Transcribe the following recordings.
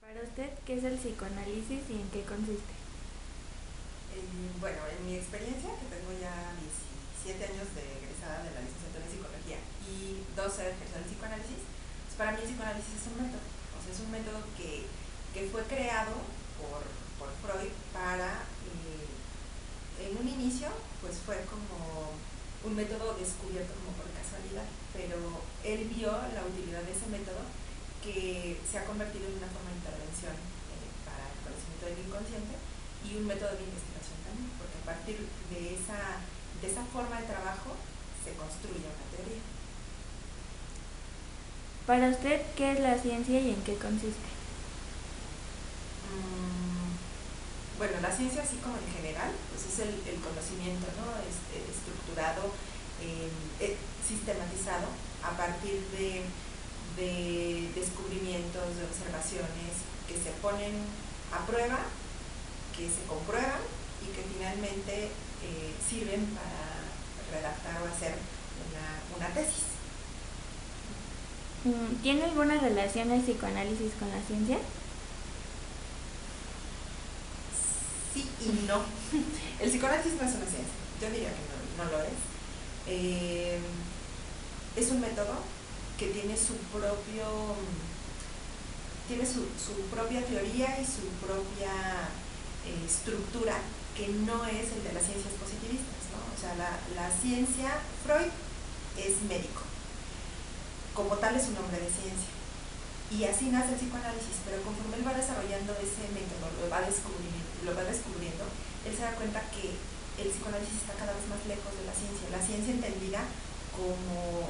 Para usted, ¿qué es el psicoanálisis y en qué consiste? Bueno, en mi experiencia, que tengo ya 17 años de egresada de la licenciatura en psicología y 12 de ejercicio del psicoanálisis, pues para mí el psicoanálisis es un método. O sea, es un método que fue creado por Freud para, en un inicio, pues fue como un método descubierto como por casualidad, pero él vio la utilidad de ese método que se ha convertido en una forma de intervención para el conocimiento del inconsciente y un método de investigación también, porque a partir de esa forma de trabajo se construye una teoría. Para usted, ¿qué es la ciencia y en qué consiste? Bueno, la ciencia, así como en general, pues es el conocimiento, ¿no? Estructurado, sistematizado a partir de descubrimientos, de observaciones que se ponen a prueba, que se comprueban y que finalmente sirven para redactar o hacer una tesis. ¿Tiene alguna relación el psicoanálisis con la ciencia? Sí y no. El psicoanálisis no es una ciencia, yo diría que no lo es. Es un método que tiene su propia teoría y su propia estructura, que no es el de las ciencias positivistas, ¿no? O sea, la ciencia, Freud es médico, como tal es un hombre de ciencia, y así nace el psicoanálisis, pero conforme él va desarrollando ese método, lo va descubriendo, él se da cuenta que el psicoanálisis está cada vez más lejos de la ciencia entendida como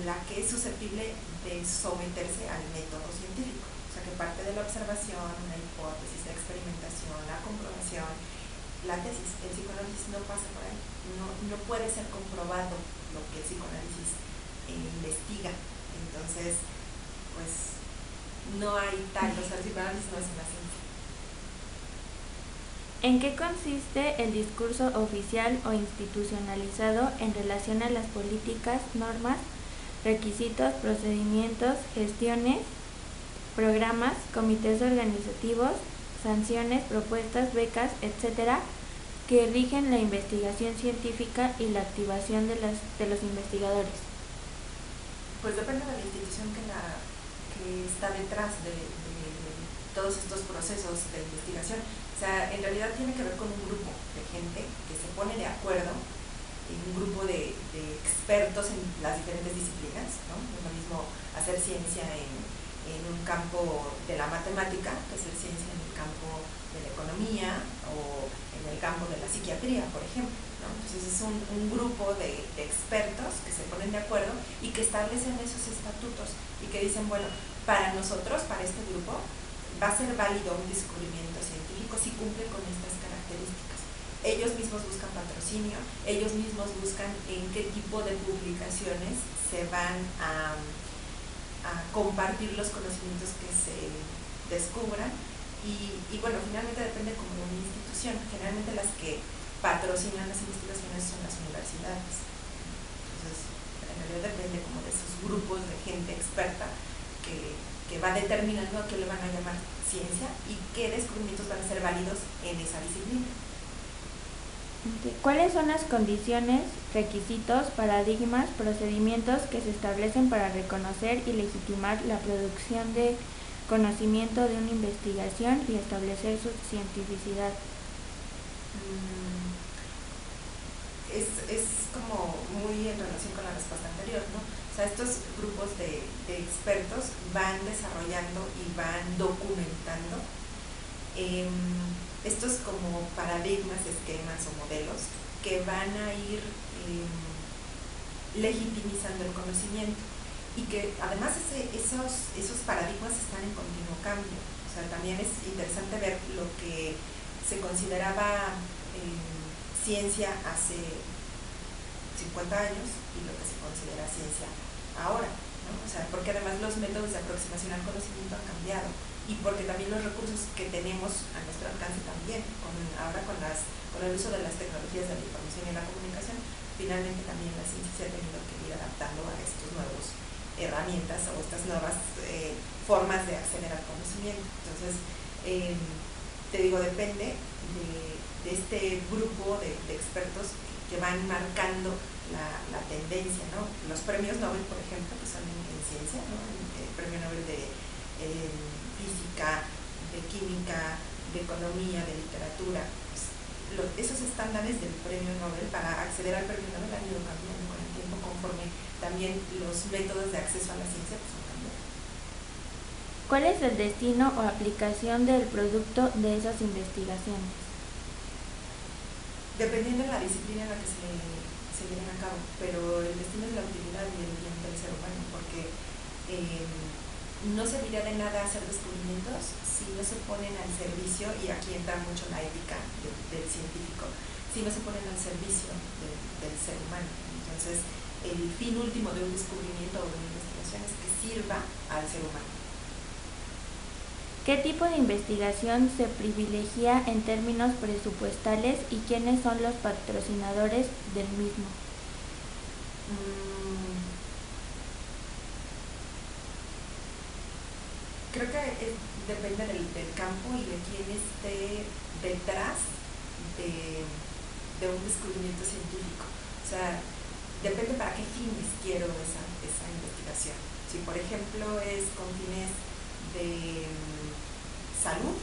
la que es susceptible de someterse al método científico, o sea, que parte de la observación, una hipótesis, la experimentación, la comprobación, la tesis. El psicoanálisis no pasa por ahí, no puede ser comprobado lo que el psicoanálisis investiga, entonces pues no hay tal, o sea, el psicoanálisis no es una ciencia. ¿En qué consiste el discurso oficial o institucionalizado en relación a las políticas, normas, requisitos, procedimientos, gestiones, programas, comités organizativos, sanciones, propuestas, becas, etcétera, que rigen la investigación científica y la activación de los investigadores? Pues depende de la institución que está detrás de todos estos procesos de investigación. O sea, en realidad tiene que ver con un grupo de gente que se pone de acuerdo, un grupo de expertos en las diferentes disciplinas, ¿no? No es lo mismo hacer ciencia en un campo de la matemática que hacer ciencia en el campo de la economía o en el campo de la psiquiatría, por ejemplo, ¿no? Entonces es un grupo de expertos que se ponen de acuerdo y que establecen esos estatutos y que dicen, bueno, para nosotros, para este grupo, va a ser válido un descubrimiento científico si cumple con estas características. Ellos mismos buscan patrocinio, ellos mismos buscan en qué tipo de publicaciones se van a compartir los conocimientos que se descubran y bueno, finalmente depende como de una institución. Generalmente las que patrocinan las investigaciones son las universidades. Entonces, en realidad depende como de esos grupos de gente experta que va determinando a qué le van a llamar ciencia y qué descubrimientos van a ser válidos en esa disciplina. ¿Cuáles son las condiciones, requisitos, paradigmas, procedimientos que se establecen para reconocer y legitimar la producción de conocimiento de una investigación y establecer su cientificidad? Es como muy en relación con la respuesta anterior, ¿no? O sea, estos grupos de expertos van desarrollando y van documentando estos como paradigmas, esquemas o modelos que van a ir legitimizando el conocimiento y que además esos paradigmas están en continuo cambio. O sea, también es interesante ver lo que se consideraba ciencia hace 50 años y lo que se considera ciencia ahora, ¿no? O sea, porque además los métodos de aproximación al conocimiento han cambiado y porque también los recursos que tenemos a nuestro alcance también, ahora con el uso de las tecnologías de la información y la comunicación, finalmente también la ciencia se ha tenido que ir adaptando a estos nuevos herramientas o estas nuevas formas de acceder al conocimiento. Entonces, te digo, depende de este grupo de expertos que van marcando la tendencia, ¿no? Los premios Nobel, por ejemplo, que son en ciencia, ¿no? El premio Nobel de física, de química, de economía, de literatura, pues, esos estándares del premio Nobel para acceder al premio Nobel han ido cambiando con el tiempo, conforme también los métodos de acceso a la ciencia pues, han cambiado. ¿Cuál es el destino o aplicación del producto de esas investigaciones? Dependiendo de la disciplina en la que se lleven a cabo, pero el destino es la utilidad y el bien del ser humano, porque no serviría de nada hacer descubrimientos si no se ponen al servicio, y aquí entra mucho la ética del científico, si no se ponen al servicio del ser humano. Entonces, el fin último de un descubrimiento o de una investigación es que sirva al ser humano. ¿Qué tipo de investigación se privilegia en términos presupuestales y quiénes son los patrocinadores del mismo? Creo que depende del campo y de quién esté detrás de un descubrimiento científico. O sea, depende para qué fines quiero esa investigación. Si, por ejemplo, es con fines de salud,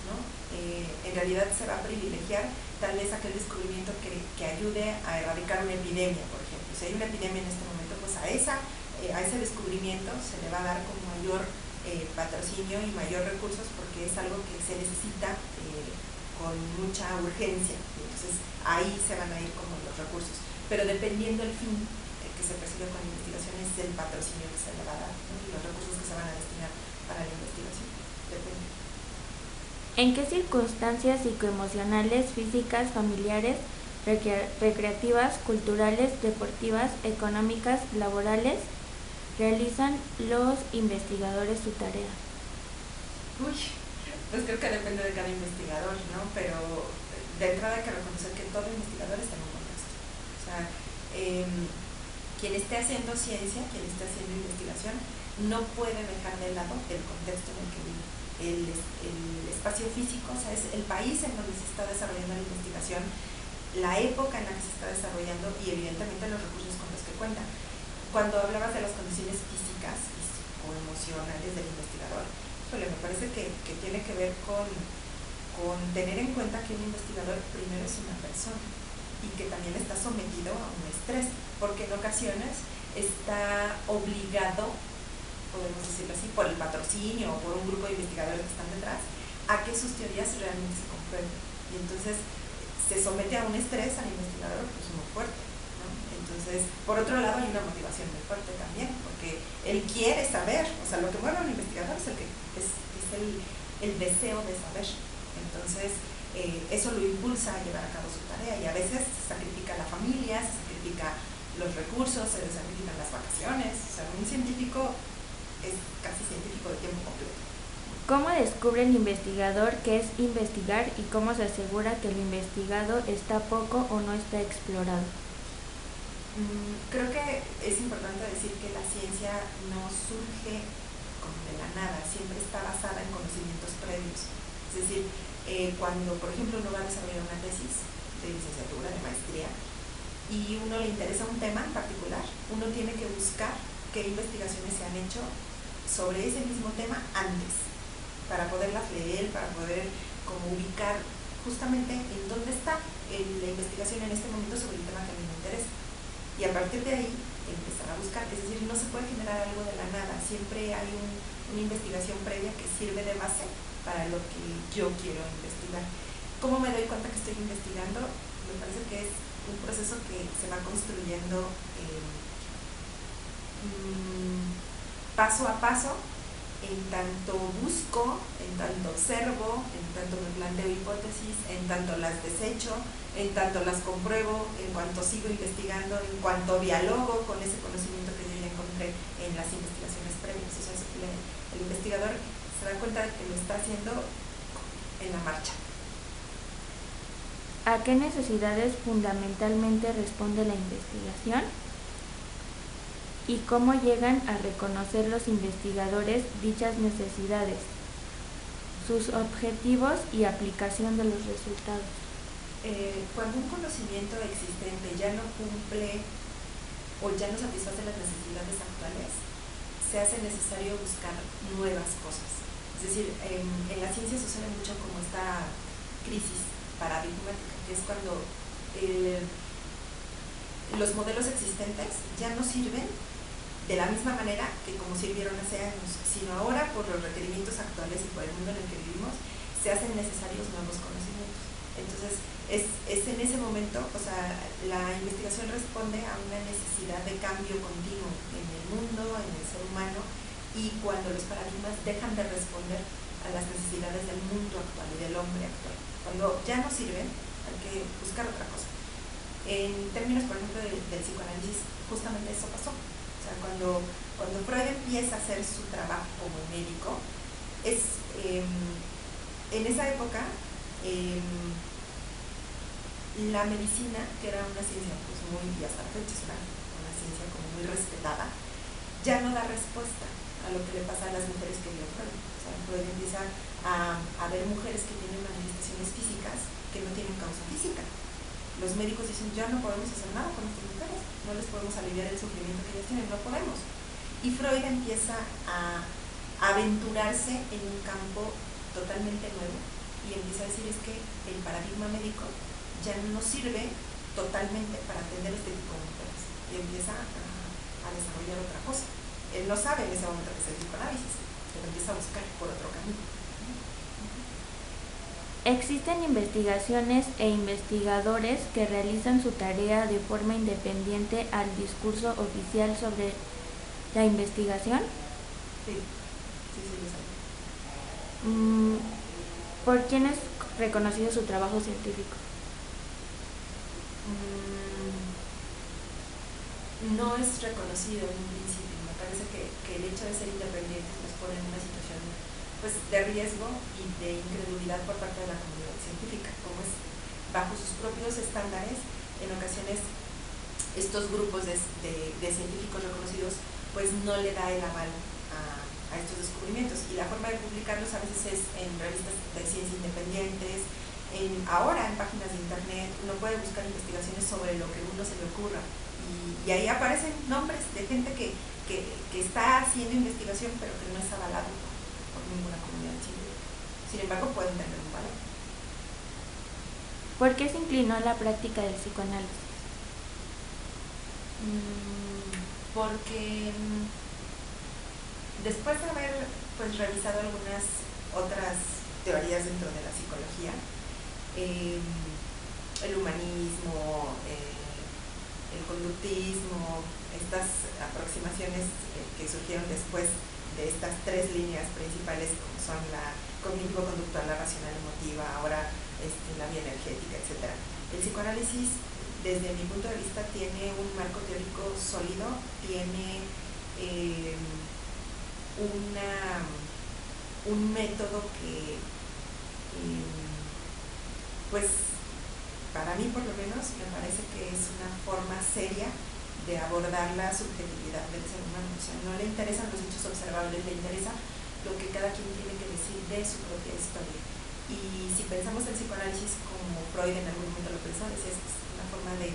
¿no? En realidad se va a privilegiar tal vez aquel descubrimiento que ayude a erradicar una epidemia, por ejemplo. Si hay una epidemia en este momento, pues a ese descubrimiento se le va a dar con mayor patrocinio y mayor recursos, porque es algo que se necesita con mucha urgencia. Entonces ahí se van a ir como los recursos, pero dependiendo del fin que se persigue con la investigación es el patrocinio que se le va a dar, ¿no? Y los recursos que se van a destinar para la investigación. Depende. ¿En qué circunstancias psicoemocionales, físicas, familiares, recreativas, culturales, deportivas, económicas, laborales realizan los investigadores su tarea? Uy, pues creo que depende de cada investigador, ¿no? Pero de entrada hay que reconocer que todo investigador está en un contexto. O sea, quien esté haciendo ciencia, quien esté haciendo investigación, no puede dejar de lado el contexto en el que vive. El espacio físico, o sea, es el país en donde se está desarrollando la investigación, la época en la que se está desarrollando y evidentemente los recursos con los que cuenta. Cuando hablabas de las condiciones físicas o emocionales del investigador, me parece que tiene que ver con tener en cuenta que un investigador primero es una persona y que también está sometido a un estrés, porque en ocasiones está obligado, podemos decirlo así, por el patrocinio o por un grupo de investigadores que están detrás, a que sus teorías realmente se comprueben. Y entonces se somete a un estrés al investigador pues muy fuerte, ¿no? Entonces, por otro lado, hay una motivación muy fuerte también, porque él quiere saber, o sea, lo que mueve a un investigador es el deseo de saber. Entonces, eso lo impulsa a llevar a cabo su tarea, y a veces se sacrifica la familia, se sacrifica los recursos, se sacrifican las vacaciones. O sea, un científico es casi científico de tiempo completo. ¿Cómo descubre el investigador qué es investigar y cómo se asegura que el investigado está poco o no está explorado? Creo que es importante decir que la ciencia no surge como de la nada, siempre está basada en conocimientos previos. Es decir, cuando, por ejemplo, uno va a desarrollar una tesis de licenciatura, de maestría, y uno le interesa un tema en particular, uno tiene que buscar qué investigaciones se han hecho sobre ese mismo tema antes, para poderlas leer, para poder como ubicar justamente en dónde está la investigación en este momento sobre el tema que a mí me interesa. Y a partir de ahí empezar a buscar, es decir, no se puede generar algo de la nada, siempre hay una investigación previa que sirve de base para lo que yo quiero investigar. ¿Cómo me doy cuenta que estoy investigando? Me parece que es un proceso que se va construyendo paso a paso, en tanto busco, en tanto observo, en tanto me planteo hipótesis, en tanto las desecho, en tanto las compruebo, en cuanto sigo investigando, en cuanto dialogo con ese conocimiento que yo ya encontré en las investigaciones previas. O sea, el investigador se da cuenta de que lo está haciendo en la marcha. ¿A qué necesidades fundamentalmente responde la investigación? y cómo llegan a reconocer los investigadores dichas necesidades, sus objetivos y aplicación de los resultados. Cuando un conocimiento existente ya no cumple o ya no satisface las necesidades actuales, se hace necesario buscar nuevas cosas. Es decir, en la ciencia sucede mucho como esta crisis paradigmática, que es cuando los modelos existentes ya no sirven de la misma manera que como sirvieron hace años, sino ahora por los requerimientos actuales y por el mundo en el que vivimos, se hacen necesarios nuevos conocimientos. Entonces, es en ese momento, o sea, la investigación responde a una necesidad de cambio continuo en el mundo, en el ser humano, y cuando los paradigmas dejan de responder a las necesidades del mundo actual y del hombre actual. Cuando ya no sirven, hay que buscar otra cosa. En términos, por ejemplo, del psicoanálisis, justamente eso pasó. O sea, cuando Freud empieza a hacer su trabajo como médico, en esa época, la medicina, que era una ciencia pues muy, y hasta la fecha es una ciencia como muy respetada, ya no da respuesta a lo que le pasa a las mujeres que vio Freud. O sea, Freud empieza a ver mujeres que tienen manifestaciones físicas que no tienen causa física. Los médicos dicen, ya no podemos hacer nada con estas mujeres, no les podemos aliviar el sufrimiento que ellas tienen, no podemos. Y Freud empieza a aventurarse en un campo totalmente nuevo y empieza a decir, es que el paradigma médico ya no sirve totalmente para atender este tipo de mujeres, y empieza a desarrollar otra cosa. Él no sabe en ese momento que es el psicoanálisis, pero empieza a buscar por otro camino. Existen investigaciones e investigadores que realizan su tarea de forma independiente al discurso oficial sobre la investigación. Sí, lo sabe. ¿Por quién es reconocido su trabajo científico? No es reconocido en un principio. Me parece que el hecho de ser independientes nos pone en una situación pues, de riesgo y de incredulidad por parte de la comunidad científica, como es bajo sus propios estándares. En ocasiones estos grupos de científicos reconocidos pues no le da el aval a estos descubrimientos, y la forma de publicarlos a veces es en revistas de ciencia independientes, ahora en páginas de internet. Uno puede buscar investigaciones sobre lo que uno se le ocurra, y ahí aparecen nombres de gente que está haciendo investigación pero que no es avalado por ninguna comunidad científica. Sin embargo, pueden tener un valor. ¿Por qué se inclinó a la práctica del psicoanálisis? Porque después de haber pues, revisado algunas otras teorías dentro de la psicología, el humanismo, el conductismo, estas aproximaciones que surgieron después de estas tres líneas principales, como son la cognitivo-conductual, la racional-emotiva, ahora la bioenergética, etc. El psicoanálisis, desde mi punto de vista, tiene un marco teórico sólido, tiene un método que pues para mí por lo menos me parece que es una forma seria de abordar la subjetividad del ser humano. O sea, no le interesan los hechos observables, le interesa lo que cada quien tiene que decir de su propia historia. Y si pensamos el psicoanálisis como Freud en algún momento lo pensó, es una forma de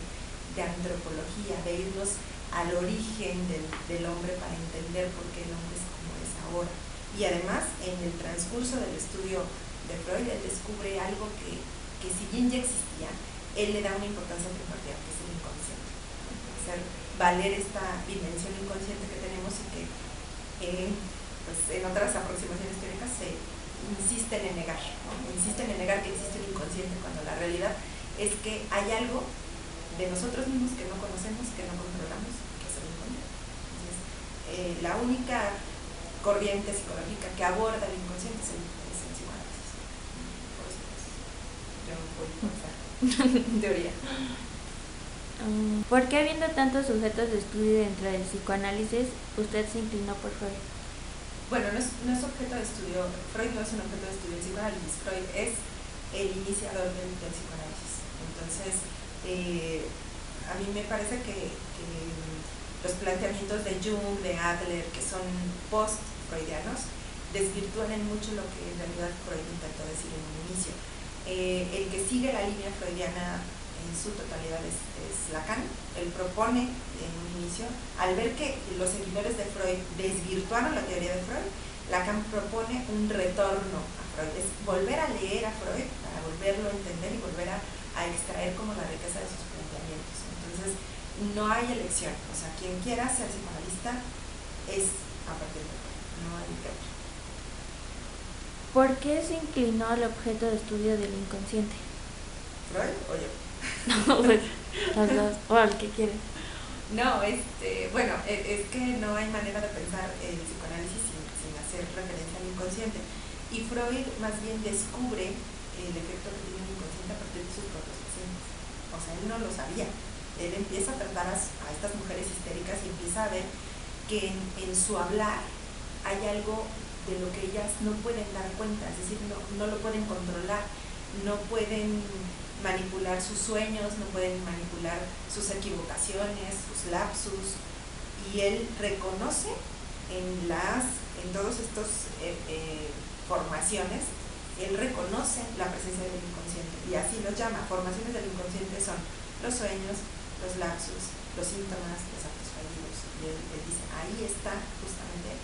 antropología, de irnos al origen del hombre para entender por qué el hombre es como es ahora. Y además, en el transcurso del estudio de Freud, él descubre algo que si bien ya existía, él le da una importancia primordial, que es el inconsciente. Hacer valer esta dimensión inconsciente que tenemos y que pues en otras aproximaciones teóricas se insisten en negar, ¿no? Insisten en negar que existe un inconsciente, cuando la realidad es que hay algo de nosotros mismos que no conocemos, que no controlamos, que es el inconsciente. Entonces, la única corriente psicológica que aborda el inconsciente es el psicoanálisis. Por eso pues, yo voy por esa teoría. ¿Por qué, habiendo tantos sujetos de estudio dentro del psicoanálisis, usted se inclinó por Freud? Bueno, no es objeto de estudio. Freud no es un objeto de estudio del psicoanálisis. Freud es el iniciador del psicoanálisis. Entonces, a mí me parece que los planteamientos de Jung, de Adler, que son post-freudianos, desvirtúan en mucho lo que en realidad Freud intentó decir en un inicio. El que sigue la línea freudiana en su totalidad es Lacan. Él propone en un inicio, al ver que los seguidores de Freud desvirtuaron la teoría de Freud, Lacan propone un retorno a Freud, es volver a leer a Freud para volverlo a entender y volver a extraer como la riqueza de sus planteamientos. Entonces, no hay elección, o sea, quien quiera ser psicoanalista es a partir de Freud, no hay que otro. ¿Por qué se inclinó al objeto de estudio del inconsciente? ¿Freud o yo? No, pues, las dos, o al que quieres. No, bueno, es que no hay manera de pensar el psicoanálisis sin hacer referencia al inconsciente. Y Freud más bien descubre el efecto que tiene el inconsciente a partir de sus propios pacientes. O sea, él no lo sabía. Él empieza a tratar a estas mujeres histéricas y empieza a ver que en su hablar hay algo de lo que ellas no pueden dar cuenta, es decir, no lo pueden controlar, no pueden manipular sus sueños, no pueden manipular sus equivocaciones, sus lapsus, y él reconoce en todos estos formaciones, él reconoce la presencia del inconsciente, y así los llama. Formaciones del inconsciente son los sueños, los lapsus, los síntomas, los actos fallidos, y él dice, ahí está justamente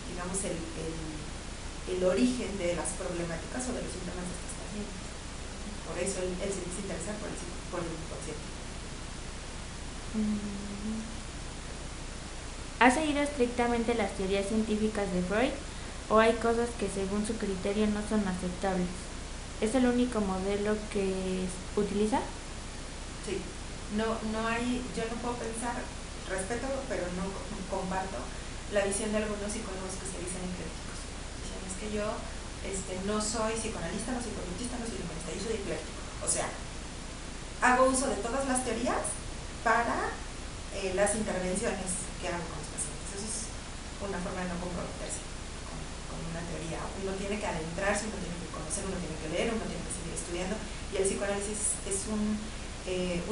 digamos el origen de las problemáticas o de los síntomas de estas pacientes. Por eso él se interesa por el inconsciente. ¿Ha seguido estrictamente las teorías científicas de Freud o hay cosas que según su criterio no son aceptables? ¿Es el único modelo que utiliza? Sí, no hay, yo no puedo pensar, respeto, pero no comparto la visión de algunos psicólogos que se dicen eclécticos. Dicen, es que yo no soy psicoanalista, no soy cognitista, no soy humanista, yo soy ecléctico. O sea, hago uso de todas las teorías para las intervenciones que hago con los pacientes. Eso es una forma de no comprometerse con una teoría. Uno tiene que adentrarse, uno tiene que conocer, uno tiene que leer, uno tiene que seguir estudiando, y el psicoanálisis es un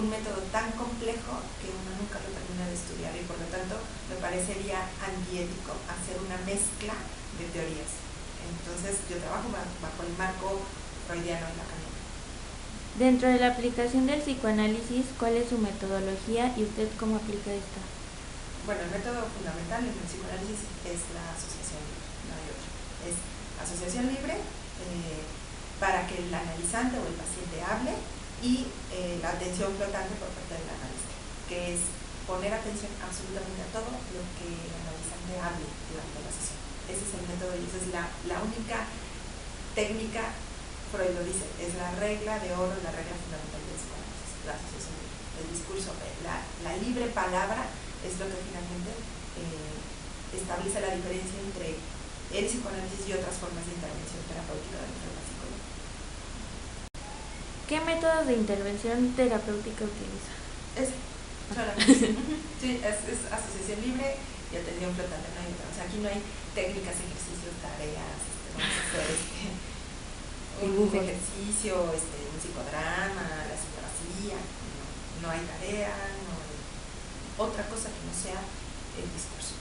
método tan complejo que uno nunca lo termina de estudiar, y por lo tanto me parecería antiético hacer una mezcla de teorías. Entonces yo trabajo bajo el marco freudiano y lacaniano. Dentro de la aplicación del psicoanálisis, ¿cuál es su metodología y usted cómo aplica esta? Bueno, el método fundamental en el psicoanálisis es la asociación libre, no hay otro. Es asociación libre para que el analizante o el paciente hable, y la atención flotante por parte del analista, que es poner atención absolutamente a todo lo que el analizante hable durante la sesión. Ese es el método y esa es la única técnica. Freud lo dice, es la regla de oro, la regla fundamental del psicoanálisis, la asociación libre, el discurso, la libre palabra es lo que finalmente establece la diferencia entre el psicoanálisis y otras formas de intervención terapéutica dentro de la psicología. ¿Qué métodos de intervención terapéutica utiliza? Solamente. Sí, es asociación libre y atención flotante, no hay otra. O sea, aquí no hay técnicas, ejercicios, tareas, vamos a hacer un ejercicio, un psicodrama, la psicoterapia, no hay tarea, no hay otra cosa que no sea el discurso.